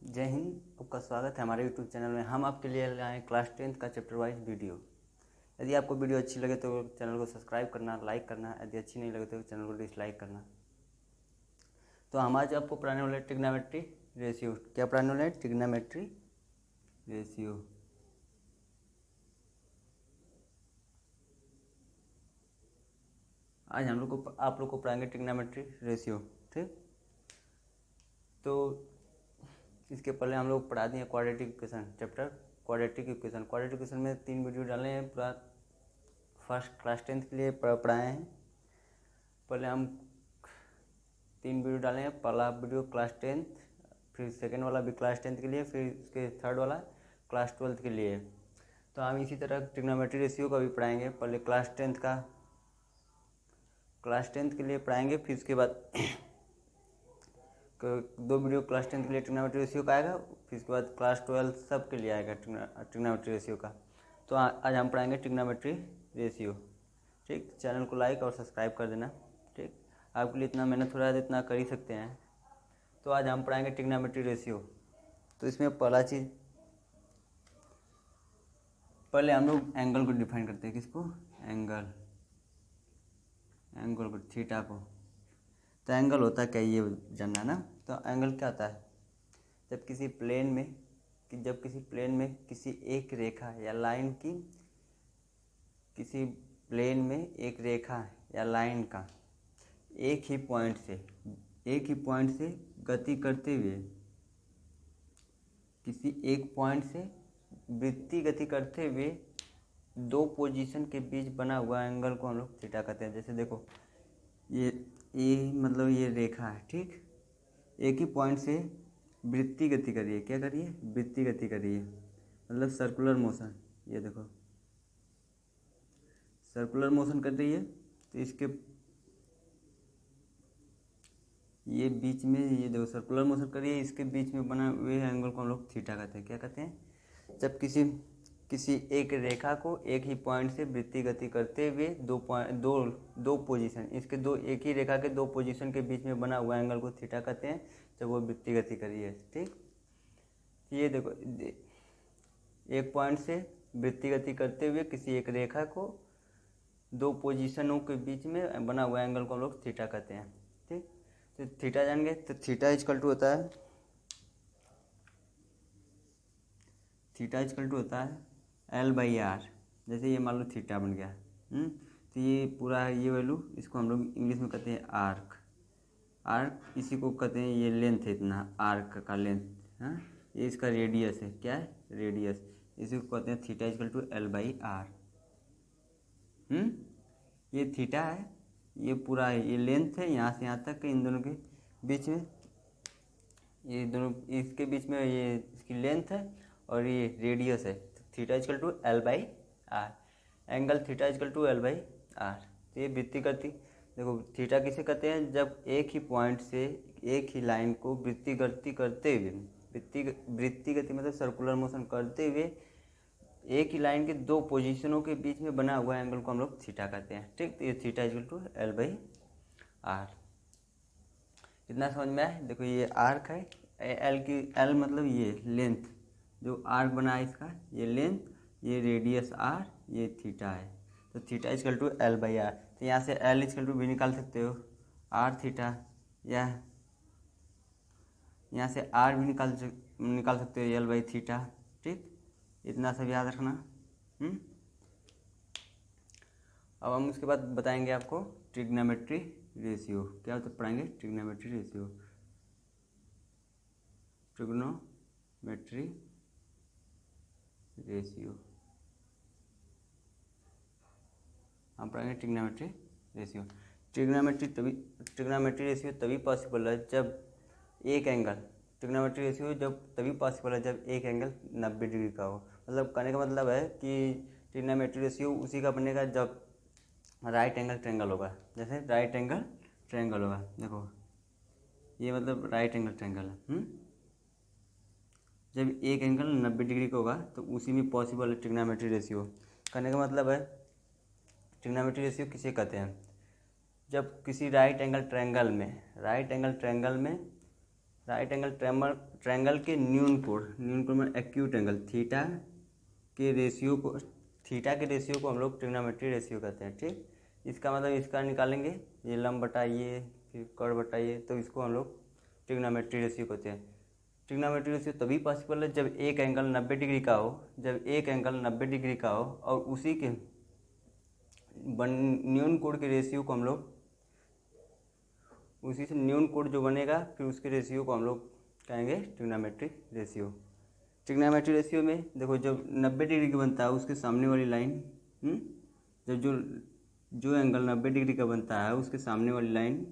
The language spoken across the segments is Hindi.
जय हिंद। आपका स्वागत है हमारे यूट्यूब चैनल में। हम आपके लिए लाए हैं क्लास 10th का चैप्टर वाइज वीडियो। यदि आपको वीडियो अच्छी लगे तो चैनल को सब्सक्राइब करना, लाइक करना। यदि अच्छी नहीं लगे तो चैनल को डिसलाइक करना। तो हम आज आपको पढ़ाने वाले ट्रिग्नोमेट्री रेशियो। क्या पढ़ाने वाले हैं? Trigonometry ratio. आज हम लोग को आप लोग को पढ़ाएंगे ट्रिग्नोमेट्री रेशियो। ठीक, तो इसके पहले हम लोग पढ़ा दिए quadratic equation chapter. Quadratic equation में 3 वीडियो डाले हैं। पूरा फर्स्ट क्लास 10th के लिए पढ़ाए हैं। पहले हम 3 वीडियो डाले हैं। पहला वीडियो क्लास 10th, फिर सेकेंड वाला भी क्लास 10th के लिए, फिर उसके थर्ड वाला क्लास 12th के लिए। तो हम इसी तरह ट्रिग्नोमेट्री रेशियो का भी पढ़ाएंगे। पहले क्लास 10th के लिए पढ़ाएंगे, फिर उसके बाद 2 वीडियो क्लास 10th के लिए ट्रिग्नोमेट्री रेशियो का आएगा, फिर उसके बाद क्लास 12 सब के लिए आएगा ट्रिग्नोमेट्री रेशियो का। तो आज हम पढ़ाएंगे ट्रिग्नोमेट्री रेशियो। ठीक, चैनल को लाइक और सब्सक्राइब कर देना। ठीक, आपके लिए इतना मेहनत हो रहा है तो इतना कर ही सकते हैं। तो आज हम पढ़ाएंगे ट्रिग्नोमेट्री रेशियो। तो इसमें पहला चीज़, पहले हम लोग एंगल को डिफाइन करते हैं। किसको? एंगल को, थीटा को। तो एंगल होता है क्या, ये जानना है ना। तो एंगल क्या होता है? जब किसी प्लेन में किसी एक रेखा या लाइन की, किसी प्लेन में एक रेखा या लाइन का एक ही पॉइंट से गति करते हुए, किसी एक पॉइंट से वृत्तीय गति करते हुए 2 पोजीशन के बीच बना हुआ एंगल को हम लोग थीटा कहते हैं। जैसे देखो, ये मतलब ये रेखा है। ठीक, एक ही पॉइंट से वृत्तीय गति करिए। क्या करिए? वृत्तीय गति करिए, मतलब सर्कुलर मोशन। ये देखो, सर्कुलर मोशन कर रही है। तो इसके ये बीच में, ये देखो सर्कुलर मोशन करिए, इसके बीच में बना हुए एंगल को हम लोग थीटा कहते हैं। क्या कहते हैं? जब किसी एक रेखा को एक ही पॉइंट से वृत्तीय गति करते हुए दो पोजीशन, इसके दो, एक ही रेखा के 2 पोजीशन के बीच में बना हुआ एंगल को थीटा कहते हैं, जब वो वृत्तीय गति करी है। ठीक, ये देखो, एक पॉइंट से वृत्तीय गति करते हुए किसी एक रेखा को 2 पोजीशनों के बीच में बना हुआ एंगल को हम लोग थीटा कहते हैं। ठीक, तो थीटा जान गए। तो थीटा इक्वल टू होता है L/R। जैसे ये मान लो थीटा बन गया। तो ये पूरा ये वैल्यू, इसको हम लोग इंग्लिश में कहते हैं आर्क। इसी को कहते हैं, ये लेंथ है इतना, आर्क का लेंथ। हाँ, ये इसका रेडियस है। क्या है? रेडियस। इसी को कहते हैं थीटा इक्वल टू L/R। ये थीटा है, ये पूरा ये लेंथ है, यहाँ से यहाँ तक इन दोनों के बीच में, ये दोनों इसके बीच में ये इसकी लेंथ है और ये रेडियस है। Theta equal to L/R। Angle theta equal to L/R। तो ये वृत्तीय गति, देखो थीटा किसे कहते हैं? जब एक ही पॉइंट से एक ही लाइन को वृत्तीय गति करते हुए, वृत्तीय गति मतलब सर्कुलर मोशन करते हुए एक ही लाइन के 2 पोजीशनों के बीच में बना हुआ एंगल को हम लोग थीटा कहते हैं। ठीक, तो ये थीटा इक्वल टू L/R। इतना समझ में आए? देखो ये आर्क है, L मतलब ये लेंथ, जो आर्क बना है इसका ये लेंथ, ये रेडियस R, ये थीटा है। तो थीटा इक्वल टू L/R। तो यहाँ से L इक्वल टू भी निकाल सकते हो, R थीटा, या यहाँ से R भी निकाल सकते हो, L/थीटा। ठीक, इतना सब याद रखना। अब हम उसके बाद बताएंगे आपको ट्रिग्नोमेट्री रेशियो। क्या होता है? पढ़ाएंगे ट्रिग्नोमेट्री रेशियो। हम पढ़ाएंगे ट्रिग्नोमेट्री रेशियो। ट्रिग्नोमेट्री रेशियो तभी पॉसिबल है जब एक एंगल, ट्रिग्नोमेट्री रेशियो जब तभी पॉसिबल है जब एक एंगल 90 डिग्री का हो। मतलब कहने का मतलब है कि ट्रिग्नोमेट्री रेशियो उसी का बनेगा जब राइट एंगल ट्रायंगल होगा। जैसे राइट एंगल ट्रायंगल होगा, देखो ये मतलब राइट एंगल ट्रायंगल है। जब एक एंगल 90 डिग्री का होगा तो उसी में पॉसिबल है ट्रिग्नोमेट्री रेशियो। कहने का मतलब है ट्रिग्नोमेट्री रेशियो किसे कहते हैं? जब किसी राइट एंगल ट्रायंगल में राइट एंगल ट्रायंगल के न्यून कोण में एक्यूट एंगल थीटा के रेशियो को हम लोग ट्रिग्नोमेट्री रेशियो कहते हैं। ठीक, इसका मतलब इसका निकालेंगे, ये लंब बटा ये फिर कर्व बटा ये, तो इसको हम लोग ट्रिग्नोमेट्री रेशियो कहते हैं। ट्रिग्नोमेट्री रेशियो तभी पॉसिबल है जब एक एंगल 90 डिग्री का हो, और उसी के न्यून कोण के रेशियो को हम लोग, उसी से न्यून कोण जो बनेगा फिर उसके रेशियो को हम लोग कहेंगे ट्रिग्नोमेट्रिक रेशियो। ट्रिग्नोमेट्री रेशियो में देखो, जब 90 डिग्री का बनता है उसके सामने वाली लाइन, जब जो एंगल 90 डिग्री का बनता है उसके सामने वाली लाइन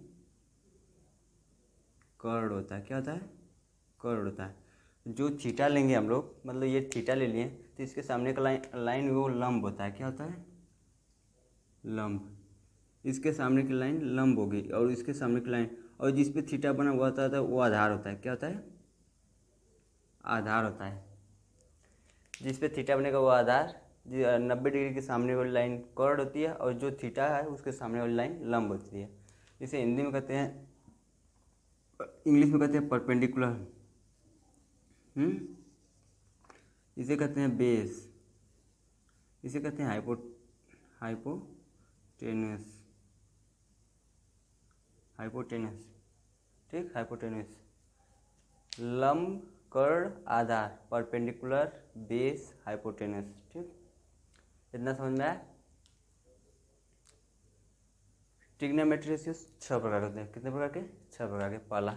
कर्व्ड होता है। क्या होता है? कर्व्ड होता है। जो थीटा लेंगे हम लोग, मतलब ये थीटा ले लिए, तो इसके सामने का लाइन वो लंब होता है। क्या होता है? लंब। इसके सामने की लाइन लंब होगी और इसके सामने की लाइन, और जिस पे थीटा बना हुआ होता है वो आधार होता है। क्या होता है? आधार होता है। जिस पे थीटा बनेगा वो आधार, 90 डिग्री के सामने वाली लाइन कर्व्ड होती है और जो थीटा है उसके सामने वाली लाइन लंब होती है। इसे हिंदी में कहते हैं, इंग्लिश में कहते हैं परपेंडिकुलर। इसे कहते हैं बेस, इसे कहते हैं हाइपोटेनस। ठीक, हाइपोटेनस। लंब, कर्व, आधार, परपेंडिकुलर, बेस, हाइपोटेनस। ठीक, इतना समझ में आया? ट्रिग्नोमेट्री रेशियो 6 प्रकार के होते हैं। कितने प्रकार के? 6 प्रकार के। पहला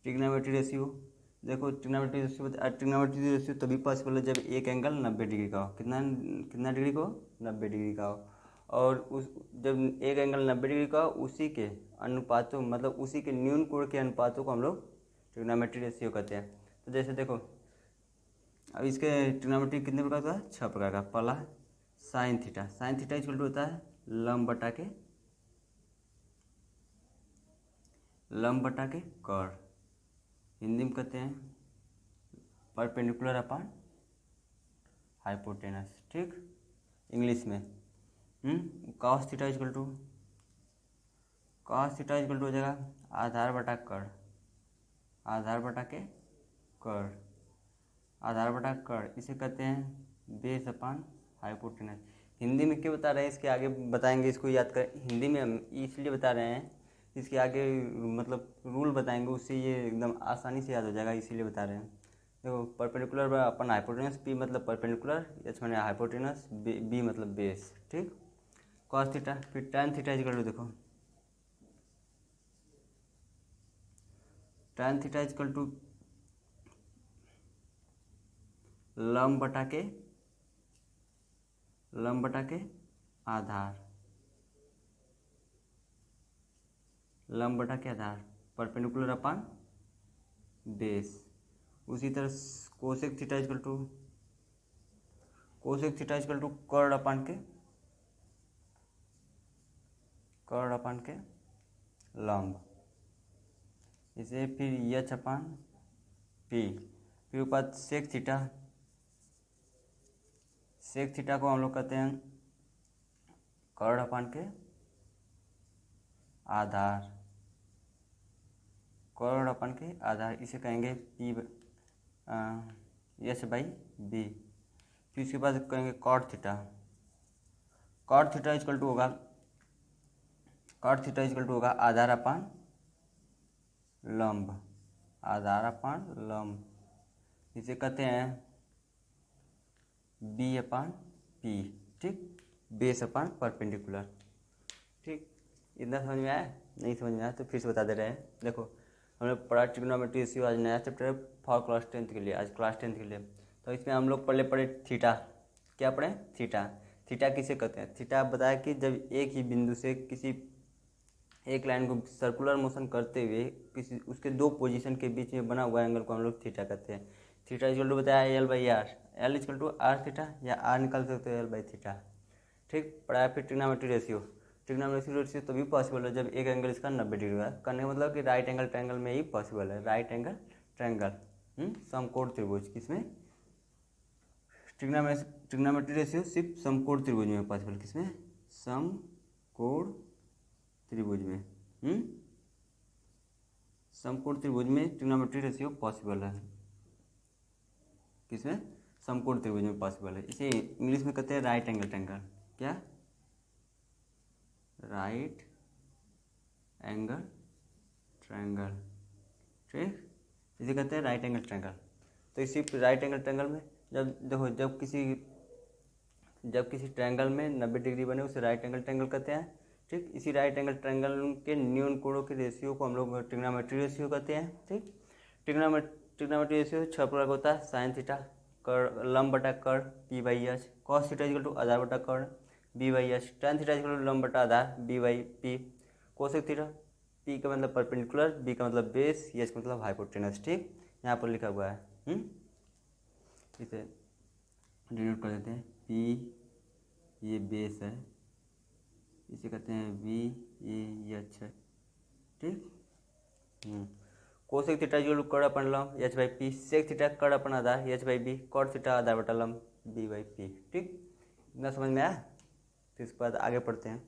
ट्रिग्नोमेट्री रेशियो, देखो ट्रिग्नोमेट्री रेशियो तभी पॉसिबल है जब एक एंगल 90 डिग्री का हो। कितना डिग्री का हो? 90 डिग्री का हो। और उस जब एक एंगल 90 डिग्री का हो, उसी के अनुपातों, मतलब उसी के न्यून कोण के अनुपातों को हम लोग ट्रिग्नोमेट्री रेशियो कहते हैं। तो जैसे देखो, अब इसके ट्रिग्नोमेट्री कितने प्रकार का? 6 प्रकार का। पहला साइन थीटा इक्वल टू होता है लंब बटा के कर्व। हिंदी में कहते हैं परपेंडिकुलर अपॉन हाइपोटेनस। ठीक, इंग्लिश में कॉस थीटा इक्वल टू हो जाएगा आधार बटा कर्व। इसे कहते हैं बेस अपॉन हाइपोटेनस। हिंदी में क्यों बता रहे हैं, इसके आगे बताएंगे, इसको याद करें। हिंदी में हम इसलिए बता रहे हैं, इसके आगे मतलब रूल बताएंगे, उससे ये एकदम आसानी से याद हो जाएगा, इसीलिए बता रहे हैं। देखो, परपेंडिकुलर अपन हाइपोटेनस, पी मतलब परपेंडिकुलर, एच मैंने हाइपोटेनस, बी मतलब बेस। ठीक, कॉस थीटा, फिर tan थीटा इक्वल टू, देखो tan थीटा इक्वल टू लंब बटा के आधार, परपेंडिकुलर अपॉन बेस। उसी तरह कोसेक थीटा इक्वल टू कर्व अपन के लंब। इसे फिर एच अपन पी, फिर ऊपर सेक थीटा को हम लोग कहते हैं कर्व अपन के आधार, इसे कहेंगे पी एच बाई बी। फिर इसके बाद कहेंगे कॉट थीटा इक्वल टू होगा आधार अपन लंब, इसे कहते हैं बी अपन पी। ठीक, बेस अपन परपेंडिकुलर। ठीक, इतना समझ में आया? नहीं समझ में आया तो फिर से बता दे रहे हैं। देखो, हम लोग पढ़ा ट्रिग्नोमेट्री रेशियो, आज नया चैप्टर है फॉर क्लास 10th के लिए, आज क्लास 10th के लिए। तो इसमें हम लोग पढ़े थीटा। क्या पढ़े? थीटा किसे कहते हैं? थीटा बताया कि जब एक ही बिंदु से किसी एक लाइन को सर्कुलर मोशन करते हुए किसी उसके दो पोजीशन के बीच में बना हुआ एंगल को हम लोग थीटा कहते हैं। थीटा इक्वल टू बताया L by R, L equal to R theta, या आर निकाल सकते हो L बाई थीटा। ठीक, पढ़ाया। फिर ट्रिग्नोमेट्री रेशियो तभी पॉसिबल है जब एक एंगल इसका 90 डिग्री है। करने का मतलब कि राइट एंगल ट्रायंगल में ही पॉसिबल है। राइट एंगल ट्रायंगल समकोण त्रिभुज, किसमें? ट्रिग्नोमेट्री रेशियो सिर्फ समकोण त्रिभुज में पॉसिबल। किसमें? समकोण त्रिभुज में। समकोण त्रिभुज में ट्रिग्नोमेट्री रेशियो पॉसिबल है। किसमें? समकोण त्रिभुज में पॉसिबल है। इसे इंग्लिश में कहते हैं राइट एंगल ट्रायंगल। क्या? Right angle triangle. ठीक, इसे कहते हैं राइट एंगल ट्रायंगल। तो इसी राइट एंगल ट्रायंगल में जब देखो जब किसी ट्रायंगल में 90 डिग्री बने उसे राइट एंगल ट्रायंगल कहते हैं। ठीक, इसी राइट एंगल ट्रायंगल के न्यून कोणों के रेशियो को हम लोग ट्रिग्नोमेट्री रेशियो कहते हैं। ठीक, ट्रिग्नोमेट्री रेशियो 6 प्रकार का होता है। साइन थीटा, कर्ण, लंब बटा कर्ण P by H, cos theta equal to आधार बटा कर्ण B by H, tan theta equal to लंब बटा आधार B by P, cosec theta P का मतलब परपेंडिकुलर, बी का मतलब बेस, एच का मतलब हाइपोटेनस। ठीक, यहाँ पर लिखा हुआ है। इसे डिनोट कर देते हैं। पी ये बेस है, इसे कहते हैं वी, ये एच है। ठीक, कोसेक थीटा इक्वल टू कर्ण अपन लंब H by P, sec theta कर्ण अपन आधार H by B, cot theta आधार बटा लंब बी बाई पी। ठीक, इतना समझ में आया? तो इसके बाद आगे पढ़ते हैं।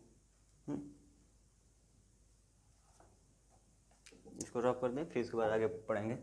इसको ड्रॉप कर दें, फिर इसके बाद आगे पढ़ेंगे।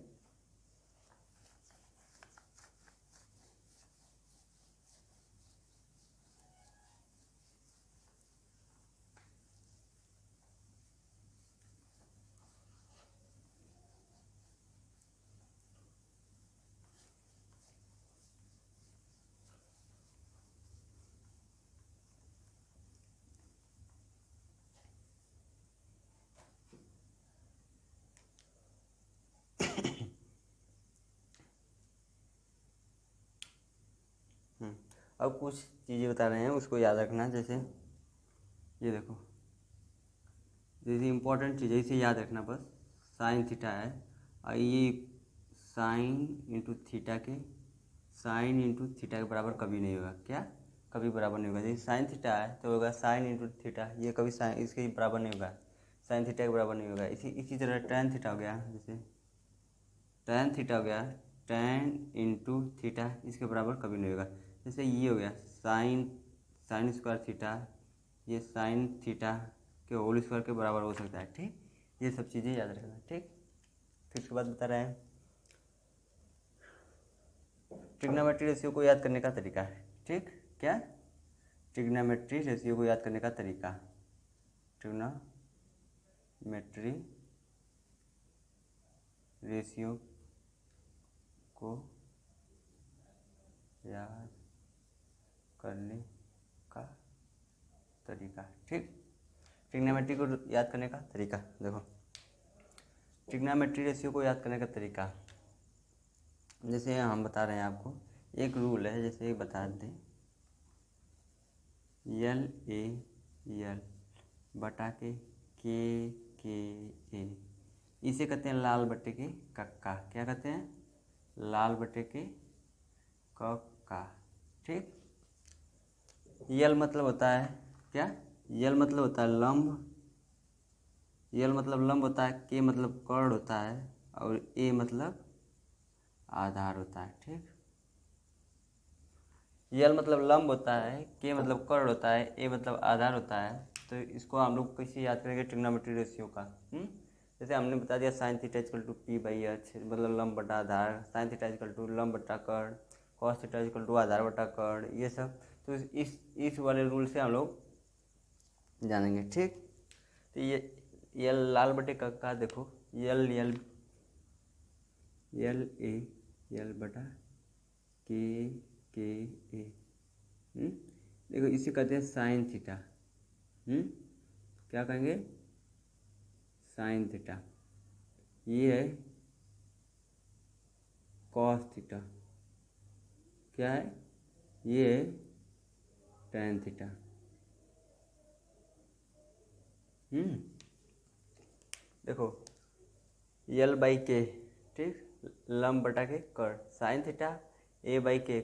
अब कुछ चीज़ें बता रहे हैं, उसको याद रखना। जैसे ये देखो, जैसे इम्पोर्टेंट चीज़ है, इसे याद रखना बस। साइन थीटा है और ये साइन इंटू थीटा के बराबर कभी नहीं होगा। क्या? कभी बराबर नहीं होगा। जैसे साइन थीटा है तो होगा साइन इंटू थीटा, ये कभी साइन इसके बराबर नहीं होगा, साइन थीटा के बराबर नहीं होगा। इसी तरह टैन थीटा हो गया, जैसे टैन थीटा हो गया, टैन इंटू थीटा इसके बराबर कभी नहीं होगा। जैसे ये हो गया साइन स्क्वायर थीटा, ये साइन थीटा के होल स्क्वायर के बराबर हो सकता है। ठीक, ये सब चीज़ें याद रखना। ठीक, फिर उसके बाद बता रहे हैं ट्रिग्नोमेट्री रेशियो को याद करने का तरीका है। ठीक, क्या? ट्रिग्नोमेट्री रेशियो को याद करने का तरीका, ट्रिग्नोमेट्री रेशियो को याद करने का तरीका। ठीक, ट्रिग्नोमेट्री को याद करने का तरीका देखो, ट्रिग्नोमेट्री रेशियो को याद करने का तरीका जैसे हम बता रहे हैं आपको, एक रूल है। जैसे बता दें, L बटा के ए, इसे कहते हैं लाल बटे के कक्का। क्या कहते हैं? लाल बटे के कक्का। ठीक, यल मतलब होता है क्या? यल मतलब होता है लंब, यल मतलब लंब होता है, के मतलब कर्ण होता है और ए मतलब आधार होता है। ठीक, यल मतलब लंब होता है, के मतलब कर्ण होता है, ए मतलब आधार होता है। तो इसको हम लोग कैसे याद करेंगे ट्रिग्नोमेट्री रेशियो का? जैसे हमने बता दिया sine theta equal to P by H मतलब लंब बटा आधार, साइन थीटा इक्वल टू लंब बटा कर्ण, कॉस थीटा इक्वल टू आधार बटा कर्ण, ये सब। तो इस वाले रूल से हम लोग जानेंगे। ठीक, तो ये यल लाल बटे का देखो, यल बटा के ए। देखो इसे कहते हैं साइन थीटा। क्या कहेंगे? Sine theta. ये है कॉस थीटा। क्या है? ये है टैन थीटा। देखो यल बाई के, ठीक, लंब बटा के कर्ण, साइन थीटा ए बाई के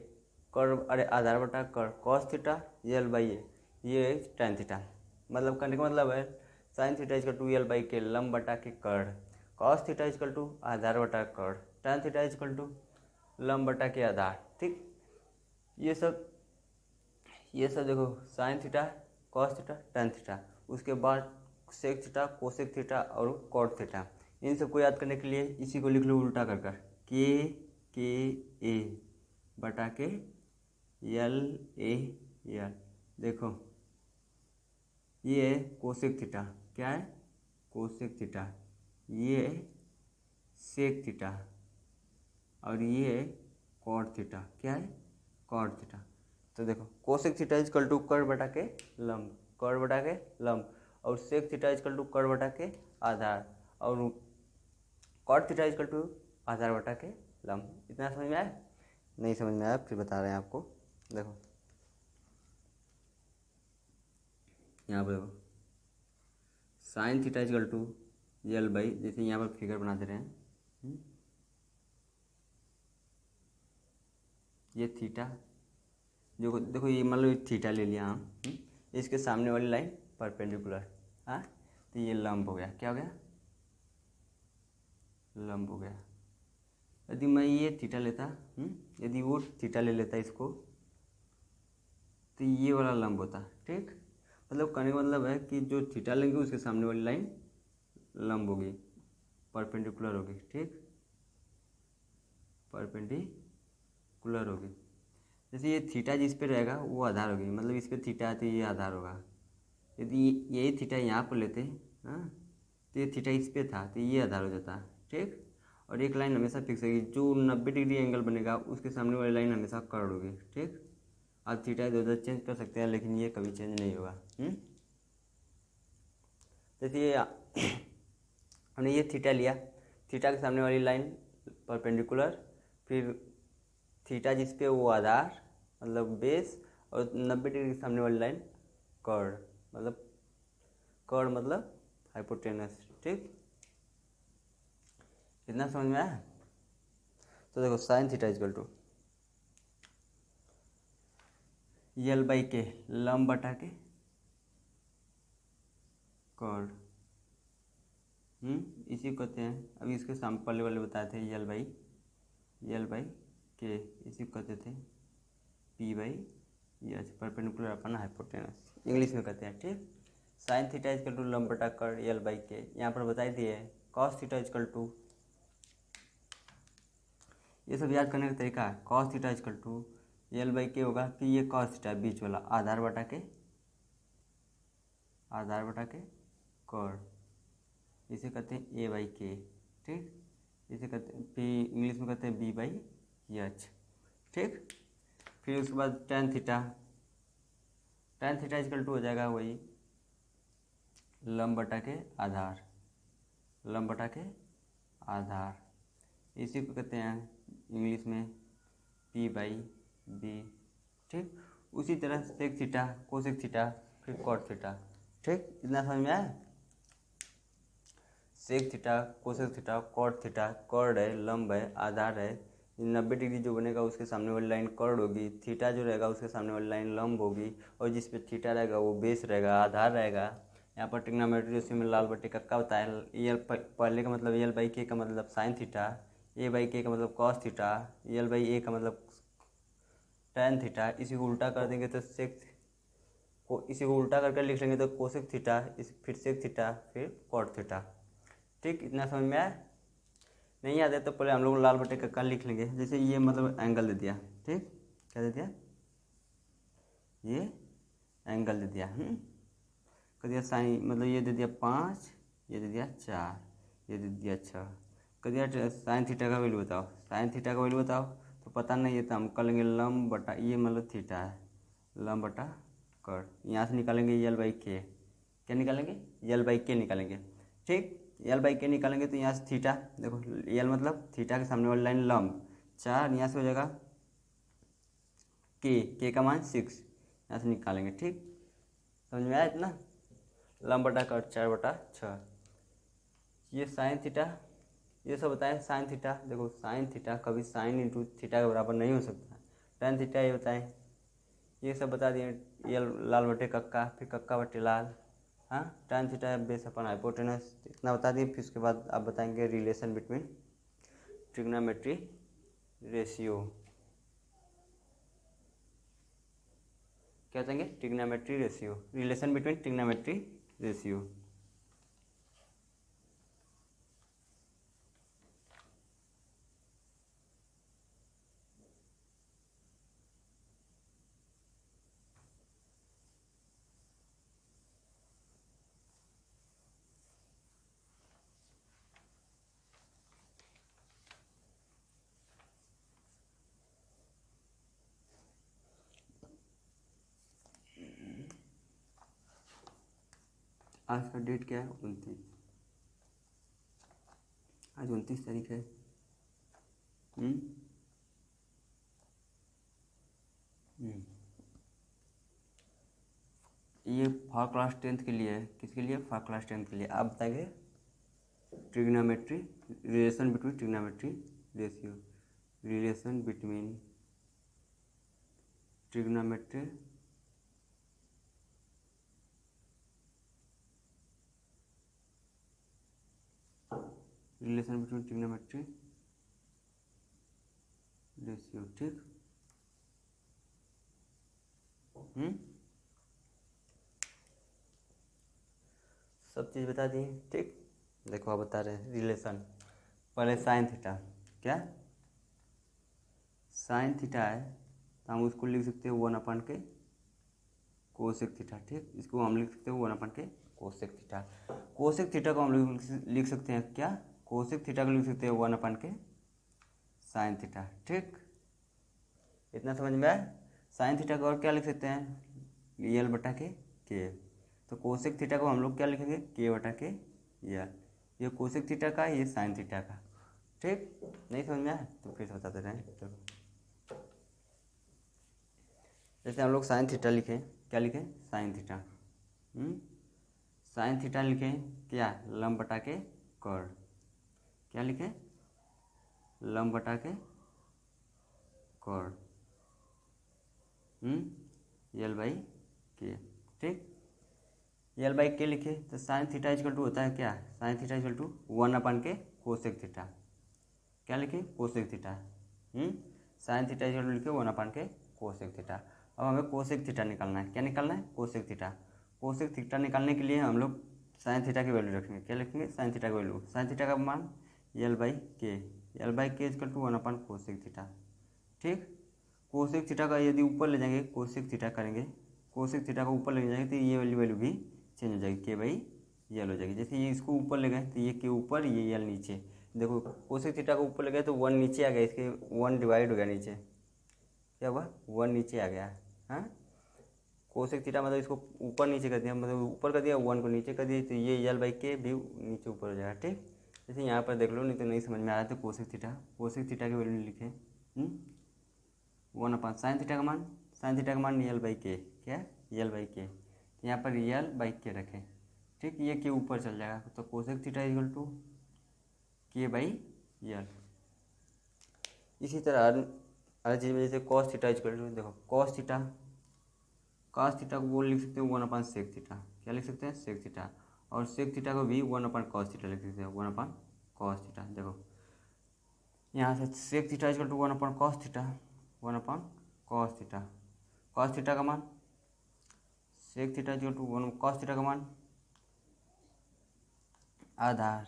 कर्ण, अरे आधार बटा कर्ण, cos theta L by A, ये टैन थीटा। मतलब करने का मतलब है sine theta equal to L by के लंब बटा के कर्ण, कॉस थीटा इजकल टू आधार बटा कर्ण, टैन थीटा इजकल टू लंब बटा के आधार। ठीक, ये सब देखो sine theta, cos theta, tan theta, उसके बाद सेक थीटा, कोसेक थीटा और कॉट थीटा, इन सबको याद करने के लिए इसी को लिख लो उल्टा कर कर, के ए बटा के यल ए यल। देखो ये है कोसेक थीटा, क्या है कोसेक थीटा, ये है सेक थीटा और ये है कॉट थीटा, क्या है कॉट थीटा। तो देखो कोसेक थीटा इजकल टू कर्व बटा के लंब, कर्व बटा के लंब, और सेक थीटा इजकल टू कर्व बटा के आधार, और कॉट थीटा इजकल टू आधार बटा के लंब। इतना समझ में आया? नहीं समझ में आया फिर बता रहे हैं आपको। देखो यहाँ पर देखो sine theta equal to L by, जैसे यहाँ पर फिगर बना दे रहे हैं, ये थीटा जो देखो ये मान लो थीटा ले लिया हम, इसके सामने वाली लाइन परपेंडिकुलर, हाँ तो ये लंब हो गया, क्या हो गया लंब हो गया। यदि मैं ये थीटा लेता, यदि वो थीटा ले लेता इसको, तो ये वाला लंब होता, ठीक। मतलब कहने का मतलब है कि जो थीटा लेंगे उसके सामने वाली लाइन लंब होगी, परपेंडिकुलर होगी, ठीक, परपेंडिकुलर होगी। जैसे ये थीटा जिस पे रहेगा वो आधार होगी, मतलब इस पे थीटा है तो ये आधार होगा। यदि यही थीटा यहाँ पर लेते, हाँ तो ये थीटा इस पे था तो ये आधार हो जाता, ठीक। और एक लाइन हमेशा फिक्स होगी, जो 90 डिग्री एंगल बनेगा उसके सामने वाली लाइन हमेशा कर्व होगी, ठीक। आप थीटा इधर चेंज कर सकते हैं लेकिन ये कभी चेंज नहीं होगा। जैसे ये हमने ये थीटा लिया, थीटा के सामने वाली लाइन परपेंडिकुलर, फिर थीटा जिस पे वो आधार मतलब बेस, और 90 डिग्री के सामने वाली लाइन कर्ड, मतलब कर्ड मतलब हाइपोटेनस, ठीक। इतना समझ में आया? तो देखो sine theta equal to L by के लंब बटा के कर्ड, इसी को कहते हैं, अभी इसके सैंपल वाले बताए थे यल बाई के, इसी को कहते थे P by H, perpendicular upon hypotenuse English में कहते हैं, ठीक। साइन थीटा इजकल टू लंब बटा कर्ड यल बाई के, यहाँ पर बताई दिए कॉस थीटा इजकल टू, ये सब याद करने का तरीका है। Cos theta equal to L by के होगा, फिर ये कॉस थीटा बीच वाला आधार बटा के कर्ड, इसे कहते हैं ए बाई के, ठीक। इसे कहते हैं पी, इंग्लिश में कहते हैं बी बाई एच, ठीक। फिर उसके बाद टेन थीटा इजकल टू हो जाएगा वही लंब बटा के आधार, इसी को कहते हैं इंग्लिश में पी बाई बी, ठीक। उसी तरह सेक थीटा, कोसेक थीटा, फिर कॉट थीटा, ठीक। इतना समझ में आया? Sec theta, cosec theta, cot theta, कर्ड है, लंब है, आधार है, 90 डिग्री जो बनेगा उसके सामने वाली लाइन कर्ड होगी, थीटा जो रहेगा उसके सामने वाली लाइन लंब होगी, और जिस पे थीटा रहेगा वो बेस रहेगा, आधार रहेगा। यहाँ पर ट्रिग्नोमेट्री रेशियो में लाल बट्टी कक्का बताया, यल पहले का मतलब यल बाई के का मतलब साइन थीटा, ए बाई के का मतलब कॉस थीटा, यल बाई ए का मतलब टेन थीटा, इसी को उल्टा कर देंगे तो इसी को उल्टा करके लिख लेंगे तो कोसेक थीटा, फिर सेक थीटा, फिर कॉट थीटा, ठीक। इतना समझ में आया? नहीं याद है तो पहले हम लोग लाल बटे का लिख लेंगे। जैसे ये मतलब एंगल दे दिया, ठीक, क्या दे दिया, ये एंगल दे दिया, कर दिया साइन, मतलब ये दे दिया 5, ये दे दिया 4, ये दे दिया 6, कर दिया साइन थीटा का वैल्यू बताओ, तो पता नहीं है तो हम कर लेंगे लंब बटा, ये मतलब थीटा है, लंब बटा कर्ड, यहाँ से निकालेंगे यल बाई के, क्या निकालेंगे यल बाई के निकालेंगे, ठीक। यल बाई के निकालेंगे तो यहाँ से थीटा, देखो यल मतलब थीटा के सामने वाली लाइन लंब 4, यहाँ से हो जाएगा के का मान 6, यहाँ से निकालेंगे, ठीक। समझ में आया इतना? लंब बटा कर्ड 4/6, ये साइन थीटा, ये सब बताएं साइन थीटा। देखो साइन थीटा कभी साइन इंटू थीटा के बराबर नहीं हो सकता। टेन थीटा ये बताएं, ये सब बता दिए, ये लाल बटे कक्का, फिर कक्का बटे लाल, हाँ। Tan theta base upon hypotenuse, इतना बता दिए। फिर उसके बाद आप बताएंगे रिलेशन बिटवीन ट्रिग्नोमेट्री रेशियो, क्या बताएंगे trigonometry ratio, relation between trigonometry ratio. आज का डेट क्या है? 29। आज 29 तारीख है। ये फॉर क्लास 10th के लिए है। किसके लिए? फॉर क्लास 10th के लिए। आप बताएंगे trigonometry, relation between trigonometry ratio, relation between trigonometry relation between trigonometry ratio. ठीक। सब चीज़ बता दिए। ठीक। देखो आप बता रहे हैं रिलेशन। पहले साइन थीटा, क्या साइन थीटा है तो हम उसको लिख सकते हैं 1/के कोसेक थीटा। ठीक। इसको हम लिख सकते हैं 1/के कोसेक थीटा। कोसेक थीटा को हम लिख सकते हैं क्या? कोसेक थीटा को लिख सकते हैं 1/के साइन थीटा। ठीक। इतना समझ में आया? साइन थीटा को और क्या लिख सकते हैं? L/के। तो कोसेक थीटा को हम लोग क्या लिखेंगे? K/के L। ये कोसेक थीटा का, ये साइन थीटा का। ठीक। नहीं समझ में आया तो फिर से बताते रहें। चलो, जैसे हम लोग साइन थीटा लिखें, क्या लिखें? Sine theta. साइन थीटा लिखें क्या? लंब/के कर्ण। क्या लिखें? लंब/के कर्ण। L/K। ठीक। L/K लिखे तो साइन थीटा इक्वल टू होता है क्या? साइन थीटा इक्वल टू 1/के कोसेक थीटा। क्या लिखे? Cosec theta. Sine theta equal to लिखे 1/के कोसेक थीटा। अब हमें कोसेक थीटा निकालना है। क्या निकालना है? Cosec theta. कोसेक थीटा निकालने के लिए हम लोग साइन थीटा की वैल्यू रखेंगे। क्या लिखेंगे? साइन थीटा की वैल्यू। साइन थीटा का मान L/K। L/K इक्वल टू 1/कोसेक थीटा। ठीक। कोसेक थीटा का यदि ऊपर ले जाएंगे, कोसेक थीटा करेंगे, कोसेक थीटा को ऊपर ले जाएंगे तो ये वाली वैल्यू भी चेंज हो जाएगी, K/L हो जाएगी। जैसे ये इसको ऊपर ले गए तो ये K ऊपर, ये L नीचे। देखो कोसेक थीटा को ऊपर ले गए तो 1 नीचे आ गया, इसके 1 डिवाइड हो गया नीचे। क्या हुआ? 1 नीचे आ गया। हाँ, कोसेक थीटा मतलब इसको ऊपर नीचे कर दिया, मतलब ऊपर कर दिया, 1 को नीचे कर दिया, तो ये L/K भी नीचे ऊपर हो जाएगा। ठीक। जैसे यहाँ पर देख लो, नहीं तो नहीं समझ में आ रहा तो कोसेक थीटा की वैल्यू लिखे 1/, साइन थीटा का मान, साइन थीटा का मान L/K। क्या? L/K। यहाँ पर L/K रखें। ठीक। ये के ऊपर चल जाएगा तो cosec theta equal to K/L। इसी तरह हर चीज़ में जैसे कॉस थीटा इक्वल टू, देखो कॉस थीटा को वो लिख सकते हैं 1/सेक थीटा। क्या लिख सकते हैं? Sec theta. और सेक थीटा को भी 1/कॉस थीटा लिख सकते हैं, 1/कॉस थीटा। देखो यहाँ से सेक थीटा इक्वल टू 1/कॉस थीटा, 1/कॉस थीटा। कॉस थीटा का मान, sec theta equal to 1 cos theta का मान आधार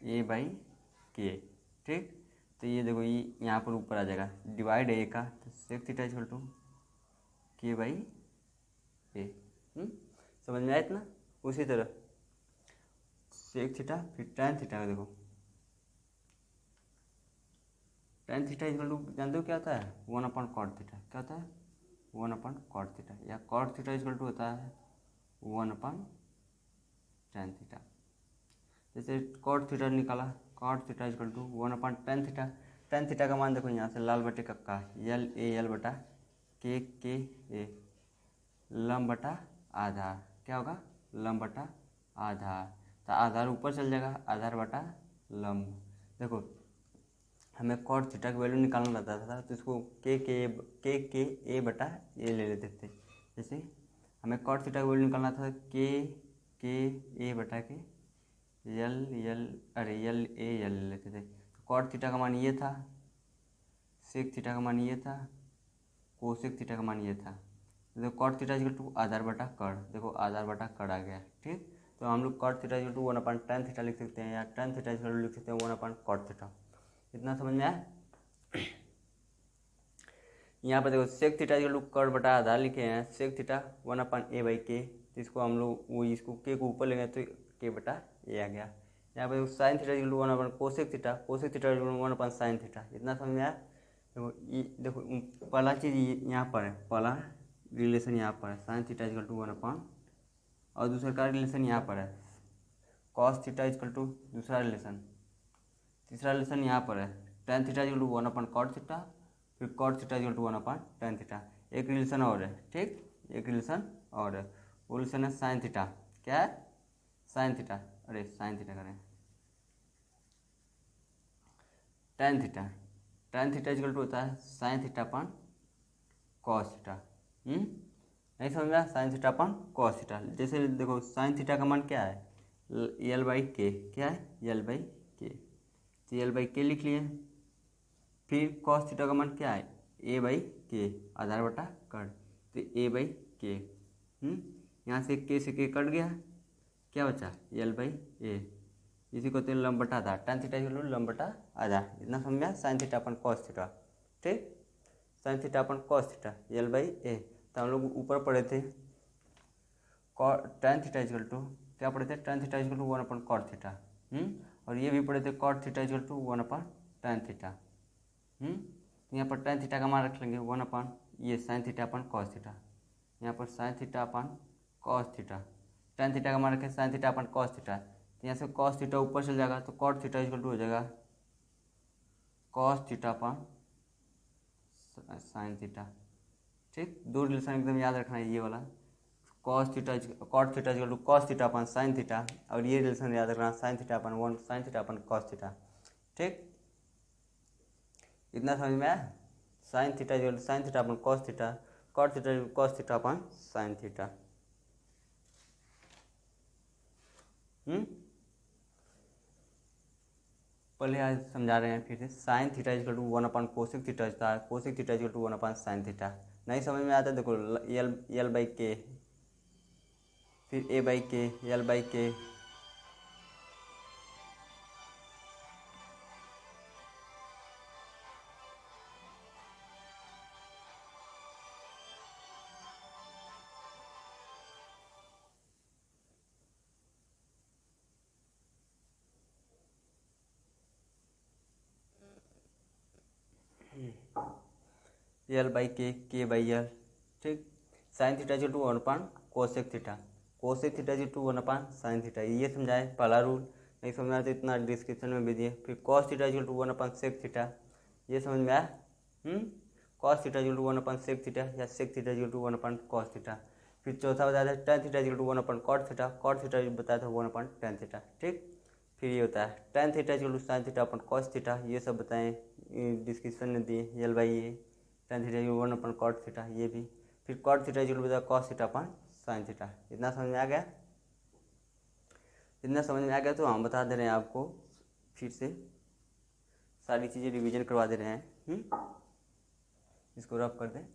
A/K। ठीक। तो ये देखो ये यहाँ पर ऊपर आ जाएगा, डिवाइड है A का, तो सेक थीटा इक्वल टू K/A। समझ में आया इतना? उसी तरह सेक थीटा, फिर टैन थीटा का देखो, टैन थीटा इक्वल टू जानते हो क्या होता है? 1/कॉट थीटा। क्या होता है? 1/कॉट थीटा। या कॉट थीटा इक्वल टू होता है 1/टैन थीटा। जैसे कॉट थीटा निकाला, कॉट थीटा इक्वल टू 1/टैन थीटा। टैन थीटा का मान देखो यहाँ से लाल बटे कक्का L/K लंब बटा आधार। क्या होगा? लंब बटा आधार। तो आधार ऊपर चल जाएगा, आधार बटा लंब। देखो हमें कॉट थीटा की वैल्यू निकालना रहता था तो इसको K/A ले लेते थे। जैसे हमें कॉट थीटा की वैल्यू निकालना था K/A/के L/A ले लेते थे। तो कॉट थीटा का मान ये था, सेक थीटा का मान ये था, कोसेक थीटा का मान ये था। देखो कॉट थीटा इक्वल टू आधार बटा कर्ण। देखो आधार बटा कर्ण आ गया। ठीक। तो हम लोग कॉट थीटा इक्वल टू 1/टैन थीटा लिख सकते हैं, या टैन थीटा इक्वल टू लिख सकते हैं 1/कॉट थीटा। इतना समझ में आया? यहाँ पर देखो सेक थीटा इक्वल टू कर्ण बटा आधार लिखे हैं, सेक थीटा 1/A/K। तो इसको हम लोग वो इसको के को ऊपर ले गए तो K/A आ गया। यहाँ पर साइन थीटा इक्वल टू 1/कोसेक theta, cosec theta equal to 1/साइन थीटा। इतना समझ में आया? देखो ये देखो पहला चीज़ यहाँ पर है, पहला रिलेशन यहाँ पर है, साइन थीटा इजकल टू 1/, और दूसरा का रिलेशन यहाँ पर है, कॉस थीटा इजकल टू दूसरा रिलेशन, तीसरा रिलेशन यहाँ पर है, tan theta equal to 1/cot theta, फिर cot theta equal to 1/tan theta. एक रिलेशन और है, ठीक, एक रिलेशन और है, वो रिलेशन है साइन थीटा। क्या है? साइन थीटा, अरे साइन थीटा करें, tan theta, tan theta equal to होता है sine theta upon cos theta. नहीं समझ में आया? Sine theta upon cos theta. जैसे देखो साइन थीटा का मान क्या है, L/K, क्या है? L/K, तो L/K लिख लिए। फिर कॉस थीटा का मान क्या है? A/K, आधार बटा कट, तो A/K। यहाँ से K कट गया, क्या बचा? L/A, इसी को तो लंब बटा आधार, tan थीटा इक्वल टू लंब बटा आधार। इतना समझ में आया? Sine theta upon cos theta, ठीक, sine theta upon cos theta, L/A। तो हम लोग ऊपर पढ़े थे tan थीटा इक्वल टू, क्या पढ़े थे? tan theta equal to 1/cot theta. और ये भी पढ़े थे cot theta equal to 1/tan theta. यहाँ पर tan थीटा का मान रख लेंगे 1/, ये sign theta upon cos theta, यहाँ पर sine theta upon cos theta, tan theta का मान रखें sign theta upon cos theta, तो यहाँ से कॉस थीटा ऊपर चल जाएगा, तो cot थीटा इक्वल टू हो जाएगा cos theta upon sine theta. ठीक, दो रिलेशन एकदम याद रखना है, ये वाला cos theta cot theta equal to cos theta upon sine theta, और ये रिलेशन याद रखना sine theta upon 1 sine theta upon cos theta. ठीक, इतना समझ में आया? Sine theta equal to sine theta upon cos theta, cot theta cos theta upon sine theta. पहले आज समझा रहे हैं फिर से, साइन थीटा इक्वल टू 1/कोसेक थीटा होता है, कोसेक थीटा इक्वल टू 1/साइन थीटा। नहीं समझ में आता? देखो L/K, फिर A/K, L/K, L/K, K/L। ठीक, साइन थीटा इक्वल टू 1/कोसेक theta, cosec theta equal to 1/साइन थीटा। ये समझाए पहला रूल। नहीं समझ में आया तो इतना डिस्क्रिप्शन में भी दिए। फिर कॉस थीटा इक्वल टू 1/सेक थीटा, ये समझ में आया? कॉस थीटा इक्वल टू 1/सेक थीटा, या सेक थीटा इक्वल टू 1/कॉस थीटा। फिर चौथा बताया था tan theta equal to 1/cot theta, cot theta बताया था 1/tan थीटा। ठीक, फिर ये होता है tan theta equal to sine theta upon cos theta, ये सब बताएं डिस्क्रिप्शन में दिए, L/A, tan theta equal 1/cot theta, ये भी। फिर cot थीटा इक्वल बताया cos theta upon sine theta. इतना समझ में आ गया? इतना समझ में आ गया तो हम बता दे रहे हैं आपको, फिर से सारी चीज़ें रिवीजन करवा दे रहे हैं। इसको रफ कर दें।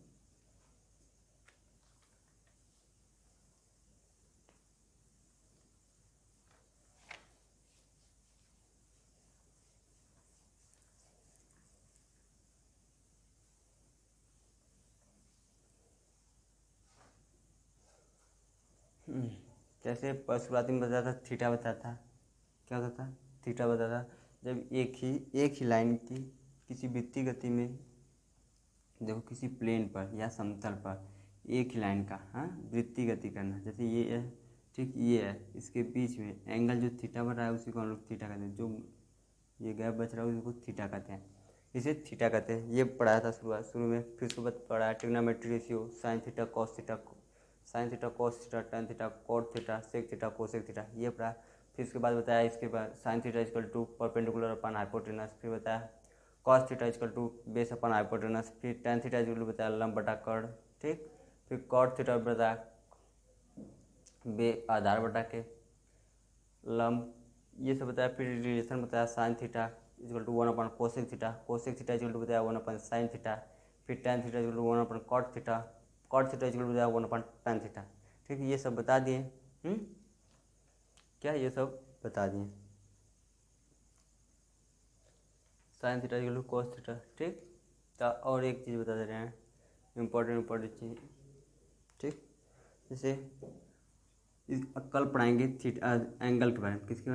जैसे शुरुआती में बताया था थीटा बताया था, क्या होता था? थीटा बताया था जब एक ही लाइन की किसी वृत्तीय गति में, देखो किसी प्लेन पर या समतल पर एक ही लाइन का वृत्तीय गति करना। जैसे ये है, ठीक, ये है, इसके बीच में एंगल जो थीटा बन रहा है उसी को हम लोग थीटा कहते हैं, जो ये गैप बच रहा है उसको थीटा कहते हैं, इसे थीटा कहते हैं। ये पढ़ाया था शुरू में। फिर उसके बाद पढ़ाया trigonometry ratio, sine theta cos theta, sine theta cos theta, tan theta cot theta, sec theta cosec theta, ये पढ़ा। फिर उसके बाद बताया इसके बाद sine theta equal to perpendicular upon hypotenuse, फिर बताया cos theta equal to base upon hypotenuse, फिर tan थीटा इक्वल टू बताया लंब बटा कर्ण। ठीक, फिर कॉट थीटा बताया आधार बटा के लंब, ये सब बताया। फिर रिलेशन बताया साइन थीटा इक्वल टू 1/कोसेक theta, cosec theta equal to बताया 1/साइन थीटा, फिर tan थीटा इक्वल टू 1/कॉट theta, cot theta equal to बताया 1/tan थीटा। ठीक, ये सब बता दिए। क्या ये सब बता दिए? Sine theta equal to cos theta. ठीक, तो और एक चीज़ बता दे रहे हैं, इम्पोर्टेंट चीज़। ठीक, जैसे कल पढ़ाएंगे थीटा एंगल के बारे में। किसके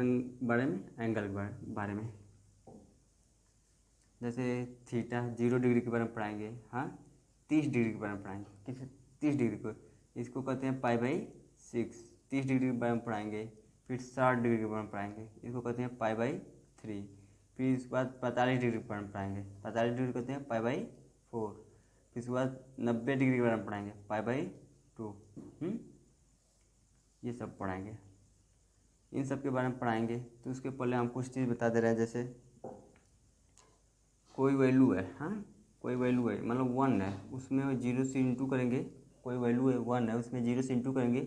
बारे में? एंगल के बारे में। जैसे थीटा 0 डिग्री के बारे में पढ़ाएंगे, 30 डिग्री के बारे में पढ़ाएंगे। किस 30 डिग्री को, इसको कहते हैं π/6। 30 डिग्री के बारे में पढ़ाएंगे, फिर 60 डिग्री के बारे में पढ़ाएंगे, इसको कहते हैं π/3। फिर इसके बाद 45 डिग्री के बारे में पढ़ाएंगे, 45 डिग्री कहते हैं π/4। फिर इसके बाद 90 डिग्री के बारे में पढ़ाएंगे, π/2। ये सब पढ़ाएंगे, इन सब के बारे में पढ़ाएंगे। तो उसके पहले हम कुछ चीज़ बता दे रहे हैं, जैसे कोई वैल्यू है, हाँ कोई वैल्यू है मतलब 1 है, उसमें 0 से इंटू करेंगे, कोई वैल्यू है 1 है उसमें 0 से इंटू करेंगे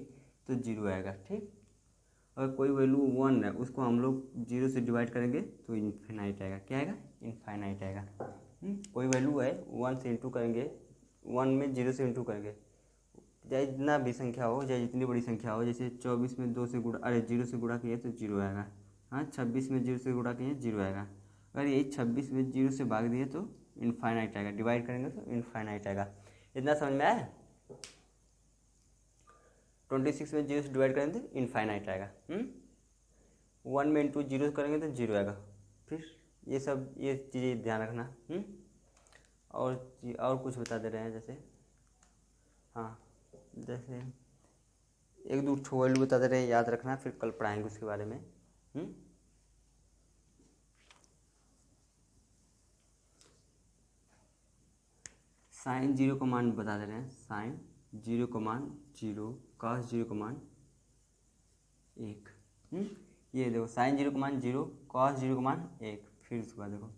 तो 0 आएगा, ठीक। अगर कोई वैल्यू 1 है उसको हम लोग 0 से डिवाइड करेंगे तो इनफाइनाइट आएगा। क्या आएगा? इनफाइनाइट आएगा। कोई वैल्यू है 1 से इंटू करेंगे, 1 में 0 से इंटू करेंगे, चाहे जितना भी संख्या हो, चाहे जितनी बड़ी संख्या हो, जैसे 24 में 2 से गुणा, 0 से गुणा किए तो 0 आएगा। हाँ 26 में 0 से गुणा किए 0 आएगा। अगर ये 26 में 0 से भाग दिए तो इनफाइनाइट आएगा, डिवाइड करेंगे तो इनफाइनाइट आएगा। इतना समझ में आया? 26 में 0 से डिवाइड करेंगे तो इनफाइनाइट आएगा। 1 में इंटू 0 करेंगे तो 0 आएगा। फिर ये सब ये चीज़ें ध्यान रखना। और कुछ बता दे रहे हैं, जैसे हाँ जैसे एक दो ठो वैल्यू बता दे रहे हैं, याद रखना, फिर कल पढ़ाएंगे उसके बारे में। साइन 0 का मान बता दे रहे हैं, साइन 0 का मान 0, cos 0 का मान 1। ये देखो साइन 0 का मान 0, cos 0 का मान 1। फिर उसके बाद देखो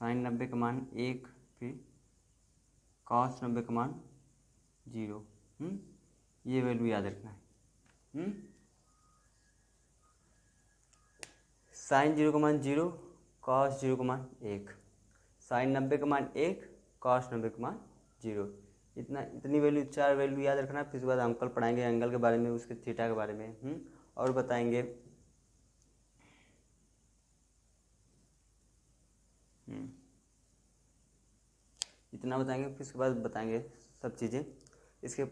साइन 90 का मान 1, फिर cos 90 का मान 0। ये वैल्यू याद रखना है। साइन 0 का मान 0, cos 0 का मान 1, साइन 90 का मान 1, cos 90 का मान 0। इतनी वैल्यू, 4 वैल्यू याद रखना। फिर उसके बाद हम कल पढ़ाएंगे एंगल के बारे में, उसके थीटा के बारे में, और बताएंगे। इतना बताएंगे, फिर उसके बाद बताएंगे सब चीज़ें। इसके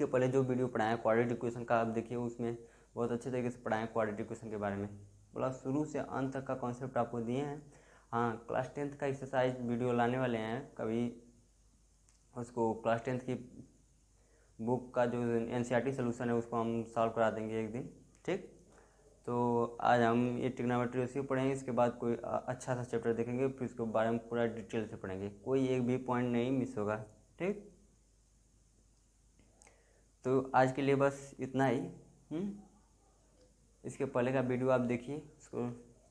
पहले जो वीडियो पढ़ाया क्वाड्रेटिक इक्वेशन का, आप देखिए उसमें बहुत अच्छे तरीके से पढ़ाएं क्वाड्रेटिक इक्वेशन के बारे में, बोला शुरू से अंत तक का कॉन्सेप्ट आपको दिए हैं। हाँ क्लास 10th का एक्सरसाइज वीडियो लाने वाले हैं कभी, उसको क्लास 10th की बुक का जो NCERT सोल्यूशन है उसको हम सॉल्व करा देंगे एक दिन, ठीक। तो आज हम ये ट्रिग्नोमेट्री उसी पढ़ेंगे, इसके बाद कोई अच्छा सा चैप्टर देखेंगे, फिर उसके बारे में पूरा डिटेल से पढ़ेंगे, कोई एक भी पॉइंट नहीं मिस होगा, ठीक। तो आज के लिए बस इतना ही। इसके पहले का वीडियो आप देखिए, उसको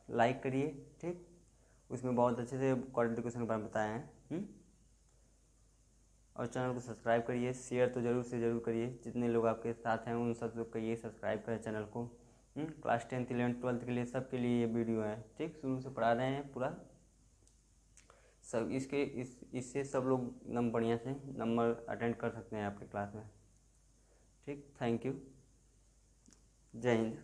लाइक करिए, ठीक। उसमें बहुत अच्छे से क्वाड्रेटिक इक्वेशन के बारे में बताए हैं। और चैनल को सब्सक्राइब करिए, शेयर तो ज़रूर से ज़रूर करिए, जितने लोग आपके साथ हैं उन सब लोग कहिए सब्सक्राइब करें चैनल को। क्लास 10th 11th 12th के लिए सबके लिए ये वीडियो है, ठीक। शुरू से पढ़ा रहे हैं पूरा सब, इससे सब लोग बढ़िया से नंबर अटेंड कर सकते हैं आपके क्लास में, ठीक। थैंक यू, जय हिंद।